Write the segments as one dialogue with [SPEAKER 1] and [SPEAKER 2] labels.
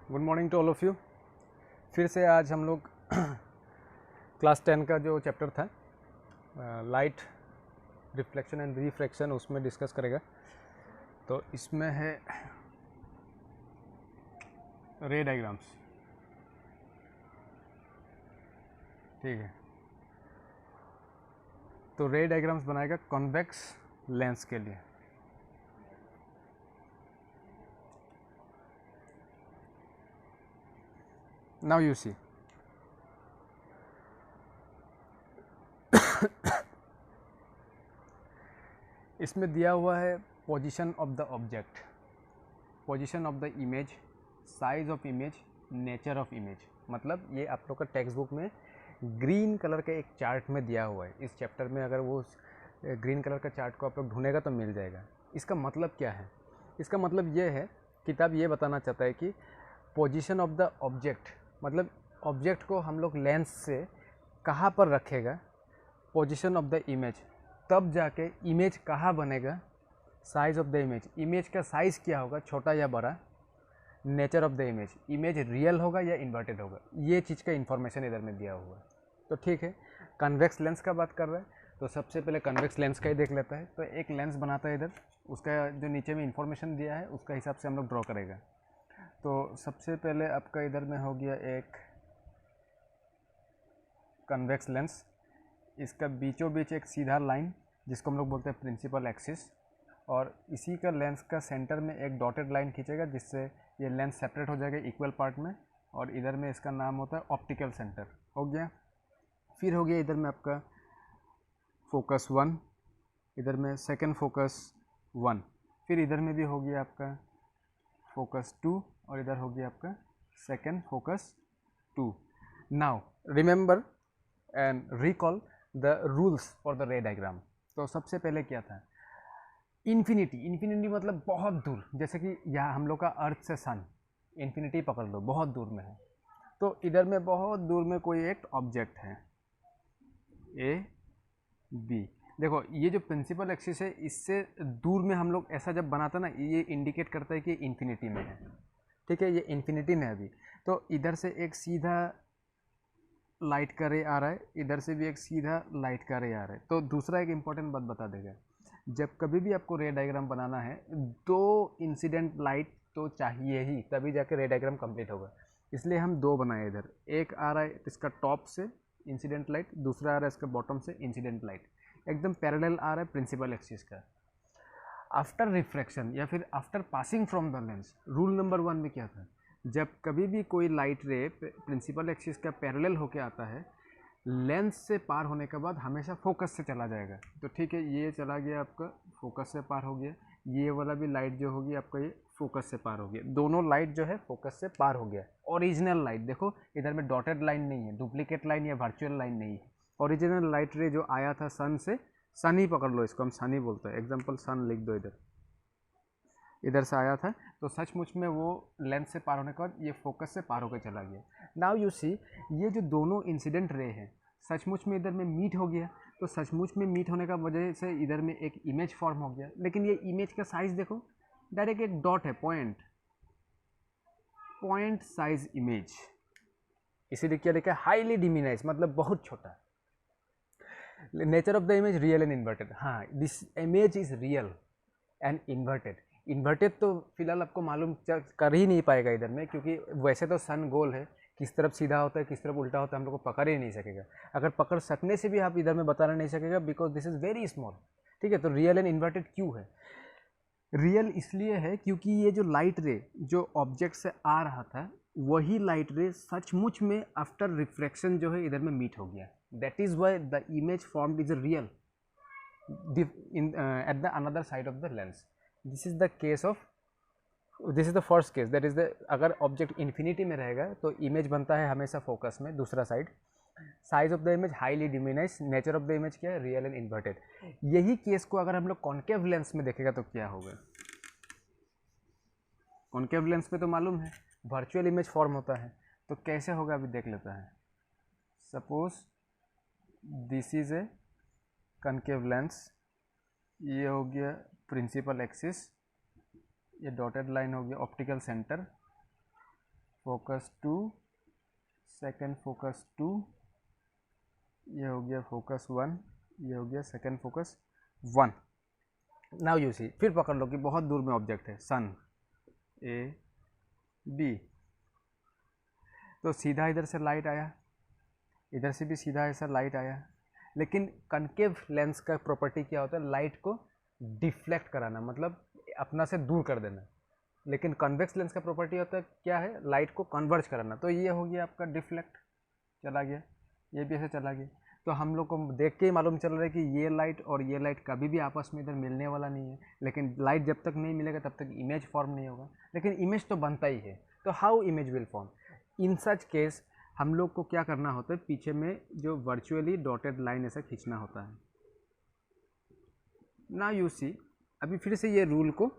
[SPEAKER 1] Good morning to all of you. फिर से आज हम लोग क्लास 10 का जो चैप्टर था लाइट रिफ्लेक्शन एंड रिफ्रैक्शन उसमें डिस्कस करेगा। तो इसमें है रे डायग्राम्स, ठीक है। तो रे डायग्राम्स बनाएगा कॉन्वेक्स लेंस के लिए। नाउ यू सी, इसमें दिया हुआ है position of the object, position of the image, size of image, nature of image. मतलब ये आप लोग का टेक्स्ट बुक में ग्रीन कलर के एक चार्ट में दिया हुआ है। इस चैप्टर में अगर वो ग्रीन कलर का चार्ट को आप लोग ढूंढेगा तो मिल जाएगा। इसका मतलब क्या है? इसका मतलब ये है, किताब ये बताना चाहता है कि पोजीशन ऑफ द ऑब्जेक्ट, मतलब ऑब्जेक्ट को हम लोग लेंस से कहाँ पर रखेगा, पोजीशन ऑफ द इमेज, तब जाके इमेज कहाँ बनेगा, size of the image, image का साइज़ क्या होगा, छोटा या बड़ा, nature of the image, image real होगा या इन्वर्टेड होगा, ये चीज़ का इन्फॉर्मेशन इधर में दिया हुआ है। तो ठीक है, कन्वेक्स लेंस का बात कर रहा है तो सबसे पहले कन्वेक्स लेंस का ही देख लेता है। तो एक लेंस बनाता है इधर, उसका जो नीचे में इन्फॉर्मेशन दिया है उसका हिसाब से हम लोग ड्रॉ करेगा। तो सबसे पहले आपका इधर में हो गया एक कन्वेक्स लेंस, इसका बीचों बीच एक सीधा लाइन जिसको हम लोग बोलते हैं प्रिंसिपल एक्सिस, और इसी का लेंस का सेंटर में एक डॉटेड लाइन खींचेगा जिससे ये लेंस सेपरेट हो जाएगा इक्वल पार्ट में, और इधर में इसका नाम होता है ऑप्टिकल सेंटर। हो गया। फिर हो गया इधर में आपका फोकस 1, इधर में सेकंड फोकस 1, फिर इधर में भी हो गया आपका फोकस 2, और इधर हो गया आपका second focus 2। Now remember and recall the rules for the रे डायग्राम। तो सबसे पहले क्या था, इन्फिनिटी। इन्फिनिटी मतलब बहुत दूर, जैसे कि यहाँ हम लोग का अर्थ से सन, इन्फिनिटी पकड़ लो, बहुत दूर में है। तो इधर में बहुत दूर में कोई एक ऑब्जेक्ट है ए बी। देखो ये जो प्रिंसिपल एक्सिस है, इससे दूर में हम लोग ऐसा जब बनाता ना, ये इंडिकेट करता है कि इन्फिनिटी में है, ठीक है, ये इन्फिनिटी में है अभी। तो इधर से एक सीधा लाइट का रे आ रहा है, इधर से भी एक सीधा लाइट का रे आ रहा है। तो दूसरा एक इम्पॉर्टेंट बात बता देगा, जब कभी भी आपको रे डायग्राम बनाना है, दो इंसिडेंट लाइट तो चाहिए ही, तभी जाके रे डायग्राम कंप्लीट होगा। इसलिए हम दो बनाए इधर, एक आ रहा है इसका टॉप से इंसिडेंट लाइट, दूसरा आ रहा है इसका बॉटम से इंसिडेंट लाइट, एकदम पैरेलल आ रहा है प्रिंसिपल एक्सिस का। आफ्टर रिफ्रैक्शन या फिर after passing from the lens, rule number 1 में क्या था, जब कभी भी कोई लाइट रे प्रिंसिपल एक्सिस का पैरेलल होके आता है, लेंस से पार होने के बाद हमेशा फोकस से चला जाएगा। तो ठीक है, ये चला गया आपका, फोकस से पार हो गया। ये वाला भी लाइट जो होगी आपका, ये फोकस से पार हो गया। दोनों लाइट जो है फोकस से पार हो गया। ओरिजिनल लाइट देखो, इधर में डॉटेड लाइन नहीं है, डुप्लीकेट लाइन या वर्चुअल लाइन नहीं है। ओरिजिनल लाइट रे जो आया था सन से, सन ही पकड़ लो, इसको हम सन ही बोलते हैं। एग्जाम्पल सन लिख दो, इधर से आया था, तो सचमुच में वो लेंस से पार होने के बाद ये फोकस से पार होकर चला गया। नाउ यू सी, ये जो दोनों इंसिडेंट रे हैं सचमुच में इधर में मीट हो गया। तो सचमुच में मीट होने का वजह से इधर में एक इमेज फॉर्म हो गया। लेकिन ये इमेज का साइज देखो, डायरेक्ट एक डॉट है, पॉइंट, पॉइंट साइज इमेज, इसीलिए क्या लिखा है, हाईली डिमिनाइज, मतलब बहुत छोटा। Nature of the image real and inverted. हाँ, this image is real and inverted. Inverted तो फिलहाल आपको मालूम कर ही नहीं पाएगा इधर में, क्योंकि वैसे तो सन गोल है, किस तरफ सीधा होता है किस तरफ उल्टा होता है हम लोग को पकड़ ही नहीं सकेगा। अगर पकड़ सकने से भी आप इधर में बताना नहीं सकेगा, because this is very small, ठीक है। तो रियल एंड इन्वर्टेड क्यों है? रियल इसलिए है क्योंकि ये जो लाइट रे जो ऑब्जेक्ट से आ रहा था, वही लाइट रे सचमुच में आफ्टर रिफ्रैक्शन जो है इधर में मीट हो गया। That is why the image formed is real at the another side of the lens. This is the case of, this is the first case, that is the, अगर object infinity में रहेगा तो image बनता है हमेशा focus में, दूसरा side, size of the image highly diminished, nature of the image क्या है, रियल एंड इन्वर्टेड। यही केस को अगर हम लोग कॉन्केव लेंस में देखेगा तो क्या होगा, कॉन्केव लेंस पे तो मालूम है वर्चुअल इमेज फॉर्म होता है। तो कैसे होगा अभी देख लेता है। Suppose this is a concave lens, ये हो गया प्रिंसिपल एक्सिस, ये डॉटेड लाइन हो गया optical centre, focus 2, second focus 2, ये हो गया फोकस 1, ये हो गया second focus 1। Now you see, फिर पकड़ लो कि बहुत दूर में ऑब्जेक्ट है, सन ए बी, तो सीधा इधर से लाइट आया, इधर से भी सीधा ऐसा लाइट आया। लेकिन कनकेव लेंस का प्रॉपर्टी क्या होता है, लाइट को डिफ्लेक्ट कराना, मतलब अपना से दूर कर देना। लेकिन कन्वेक्स लेंस का प्रॉपर्टी होता है क्या है, लाइट को कन्वर्ज कराना। तो ये हो गया आपका डिफ्लेक्ट, चला गया, ये भी ऐसे चला गया। तो हम लोग को देख के ही मालूम चल रहा है कि ये लाइट और ये लाइट कभी भी आपस में इधर मिलने वाला नहीं है। लेकिन लाइट जब तक नहीं मिलेगा तब तक इमेज फॉर्म नहीं होगा, लेकिन इमेज तो बनता ही है। तो how image will form in such case, हम लोग को क्या करना होता है, पीछे में जो वर्चुअली डॉटेड लाइन ऐसा खींचना होता है। ना यू सी, अभी फिर से ये रूल को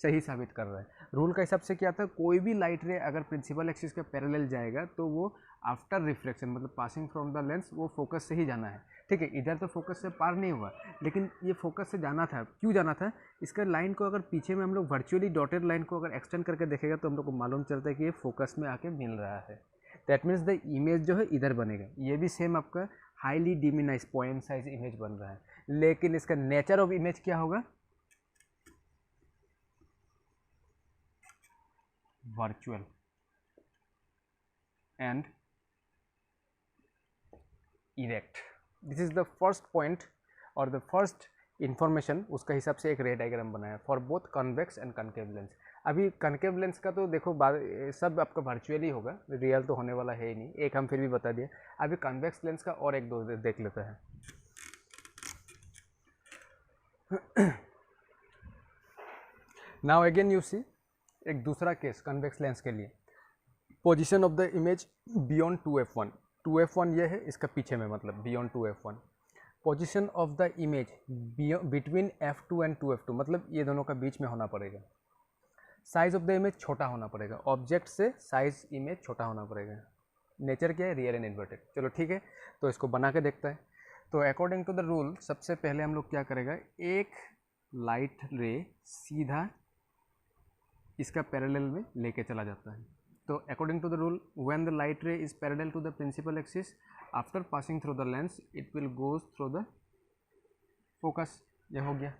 [SPEAKER 1] सही साबित कर रहा है। रूल का हिसाब से क्या था, कोई भी लाइट रे अगर प्रिंसिपल एक्सिस के पैरेलल जाएगा तो वो आफ्टर रिफ्लेक्शन, मतलब पासिंग फ्रॉम द लेंस, वो फोकस से ही जाना है। ठीक है, इधर तो फोकस से पार नहीं हुआ, लेकिन ये फोकस से जाना था। क्यों जाना था, इसका लाइन को अगर पीछे में हम लोग वर्चुअली डॉटेड लाइन को अगर एक्सटेंड करके देखेगा तो हम लोग को मालूम चलता है कि ये फोकस में आके मिल रहा है। दैट मीन्स द इमेज जो है इधर बनेगा। ये भी सेम आपका हाईली डिमिनाइज पॉइंट साइज इमेज बन रहा है, लेकिन इसका नेचर ऑफ इमेज क्या होगा, virtual and erect. This is the first point और द फर्स्ट इंफॉर्मेशन, उसका हिसाब से एक रे डायग्राम बनाया for both convex and concave lens. अभी कनकेव लेंस का तो देखो सब आपका वर्चुअली होगा, रियल तो होने वाला है ही नहीं, एक हम फिर भी बता दिए। अभी कन्वेक्स लेंस का और एक दो देख लेते हैं। नाउ अगेन यू सी, एक दूसरा केस कन्वेक्स लेंस के लिए, position of the image beyond 2f1। 2f1 ये है, इसका पीछे में मतलब beyond 2f1। Position of the image between f2 and 2f2, मतलब ये दोनों का बीच में होना पड़ेगा। साइज ऑफ द इमेज छोटा होना पड़ेगा, ऑब्जेक्ट से साइज इमेज छोटा होना पड़ेगा। नेचर क्या है, रियल एंड इन्वर्टेड। चलो ठीक है, तो इसको बना के देखते हैं। तो अकॉर्डिंग टू द रूल, सबसे पहले हम लोग क्या करेगा, एक लाइट रे सीधा इसका पैरेलल में लेके चला जाता है। तो according to the rule, when the light ray is parallel to the principal axis, after passing through the lens it will goes through the focus. ये हो गया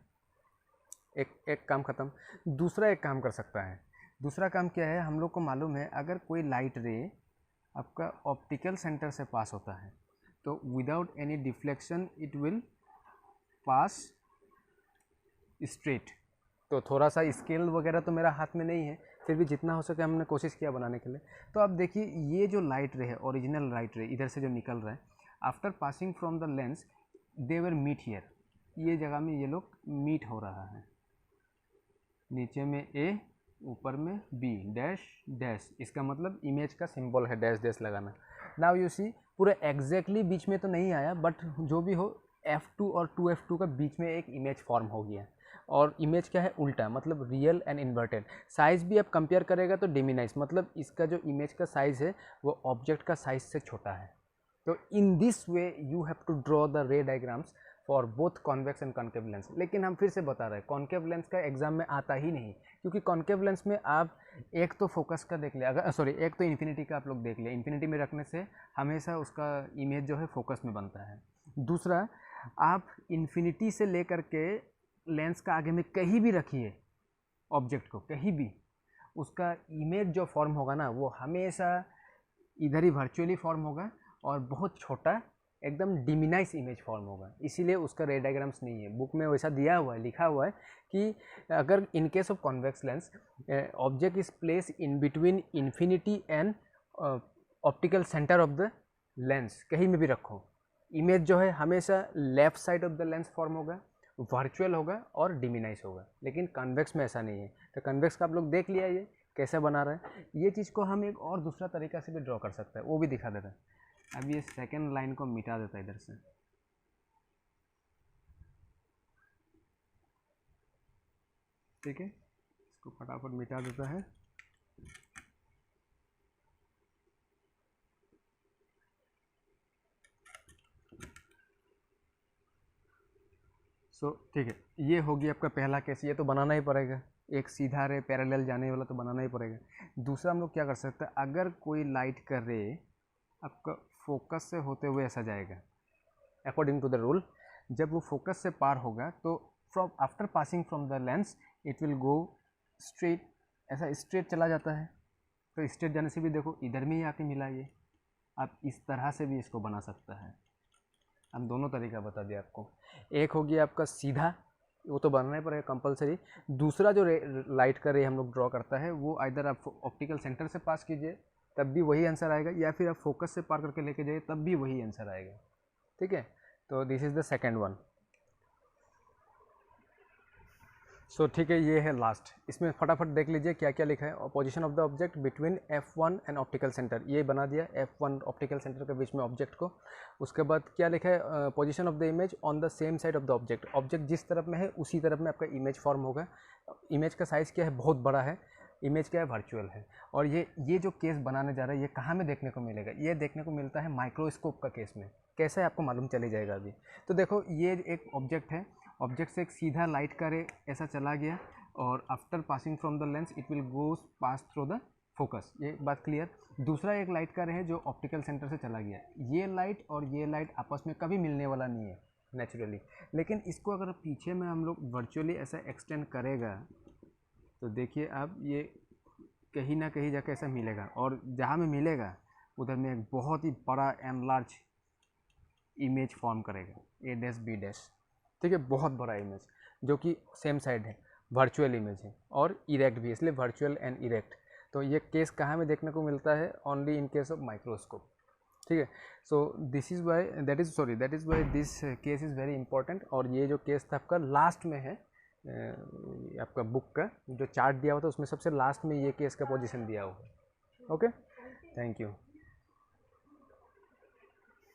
[SPEAKER 1] एक काम खत्म। दूसरा एक काम कर सकता है। दूसरा काम क्या है, हम लोग को मालूम है अगर कोई लाइट रे आपका ऑप्टिकल सेंटर से पास होता है तो without any deflection it will pass straight. तो थोड़ा सा स्केल वगैरह तो मेरा हाथ में नहीं है, फिर भी जितना हो सके हमने कोशिश किया बनाने के लिए। तो अब देखिए, ये जो लाइट रे है, ओरिजिनल लाइट रे इधर से जो निकल रहा है, after passing from the lens they will meet here. ये जगह में ये लोग मीट हो रहा है, नीचे में ए, ऊपर में बी, डैश डैश, इसका मतलब इमेज का सिंबल है डैश डैश लगाना। नाउ यू सी, पूरा एग्जैक्टली बीच में तो नहीं आया, बट जो भी हो f2 और 2f2 का बीच में एक इमेज फॉर्म हो गया। और इमेज क्या है, उल्टा, मतलब रियल एंड इन्वर्टेड। साइज़ भी आप कंपेयर करेगा तो डिमिनाइज, मतलब इसका जो इमेज का साइज़ है वो ऑब्जेक्ट का साइज से छोटा है। तो in this way you have to draw the ray diagrams for both convex and concave lens. लेकिन हम फिर से बता रहे हैं, कॉन्केव लेंस का एग्जाम में आता ही नहीं, क्योंकि कॉन्केव लेंस में आप एक तो फोकस का देख ले, अगर सॉरी एक तो इन्फिनिटी का आप लोग देख ले, इन्फिनिटी में रखने से हमेशा उसका इमेज जो है फोकस में बनता है। दूसरा, आप इन्फिनिटी से लेकर के लेंस का आगे में कहीं भी रखिए ऑब्जेक्ट को, कहीं भी, उसका इमेज जो फॉर्म होगा ना वो हमेशा इधर ही वर्चुअली फॉर्म होगा और बहुत छोटा एकदम डिमिनाइज इमेज फॉर्म होगा। इसीलिए उसका रे डायग्राम्स नहीं है। बुक में वैसा दिया हुआ है, लिखा हुआ है कि अगर in case of convex lens object is place in between infinity and optical centre of the lens, कहीं में भी रखो, इमेज जो है हमेशा left side of the lens form होगा, वर्चुअल होगा और डिमिनाइज होगा। लेकिन कन्वेक्स में ऐसा नहीं है। तो कन्वेक्स का आप लोग देख लिया ये कैसे बना रहा है। ये चीज़ को हम एक और दूसरा तरीका से भी ड्रॉ कर सकते हैं, वो भी दिखा देता है। अब ये सेकेंड लाइन को मिटा देता है इधर से, ठीक है, इसको फटाफट मिटा देता है। सो ठीक है, ये होगी आपका पहला केस, ये तो बनाना ही पड़ेगा। एक सीधा रे पैरेलल जाने वाला तो बनाना ही पड़ेगा। दूसरा हम लोग क्या कर सकते हैं, अगर कोई लाइट का रे आपका फोकस से होते हुए ऐसा जाएगा, अकॉर्डिंग टू द रूल जब वो फोकस से पार होगा तो from after passing from the lens it will go straight, ऐसा स्ट्रेट चला जाता है। तो स्ट्रेट जाने से भी देखो इधर में ही आके मिला ये, आप इस तरह से भी इसको बना सकता है। हम दोनों तरीका बता दिया आपको। एक हो गया आपका सीधा, वो तो बनना ही पड़ेगा कंपलसरी। दूसरा जो लाइट का रे हम लोग ड्रॉ करता है वो आइदर आप ऑप्टिकल सेंटर से पास कीजिए तब भी वही आंसर आएगा, या फिर आप फोकस से पार करके लेके जाइए तब भी वही आंसर आएगा। ठीक है, तो this is the second one. So ठीक है, ये है लास्ट। इसमें फटाफट देख लीजिए क्या क्या लिखा है। Position of the object between F1 and optical centre, ये बना दिया F1 ऑप्टिकल सेंटर के बीच में ऑब्जेक्ट को। उसके बाद क्या लिखा है, position of the image on the same side of the object, object जिस तरफ में है उसी तरफ में आपका इमेज फॉर्म होगा। इमेज का साइज़ क्या है, बहुत बड़ा है। इमेज क्या है, वर्चुअल है। और ये जो केस बनाने जा रहा है ये कहाँ में देखने को मिलेगा, ये देखने को मिलता है माइक्रोस्कोप का केस में। कैसे आपको मालूम चली जाएगा अभी। तो देखो ये एक ऑब्जेक्ट है, ऑब्जेक्ट से एक सीधा लाइट का रे ऐसा चला गया और after passing from the lens it will goes pass through the focus, ये बात क्लियर। दूसरा एक लाइट का रे है जो ऑप्टिकल सेंटर से चला गया। ये लाइट और ये लाइट आपस में कभी मिलने वाला नहीं है नेचुरली, लेकिन इसको अगर पीछे में हम लोग वर्चुअली ऐसा एक्सटेंड करेगा तो देखिए अब ये कहीं ना कहीं जाके ऐसा मिलेगा, और जहाँ में मिलेगा उधर में एक बहुत ही बड़ा एनलार्ज इमेज फॉर्म करेगा, ए डैश बी डैश। ठीक है, बहुत बड़ा इमेज जो कि सेम साइड है, वर्चुअल इमेज है और इरेक्ट भी, इसलिए वर्चुअल एंड इरेक्ट। तो ये केस कहाँ में देखने को मिलता है, only in case of microscope. ठीक है, so this is why that is why this case is very important. और ये जो केस था आपका लास्ट में है, आपका बुक का जो चार्ट दिया हुआ था उसमें सबसे लास्ट में ये केस का पोजीशन दिया हुआ है। Okay, thank you.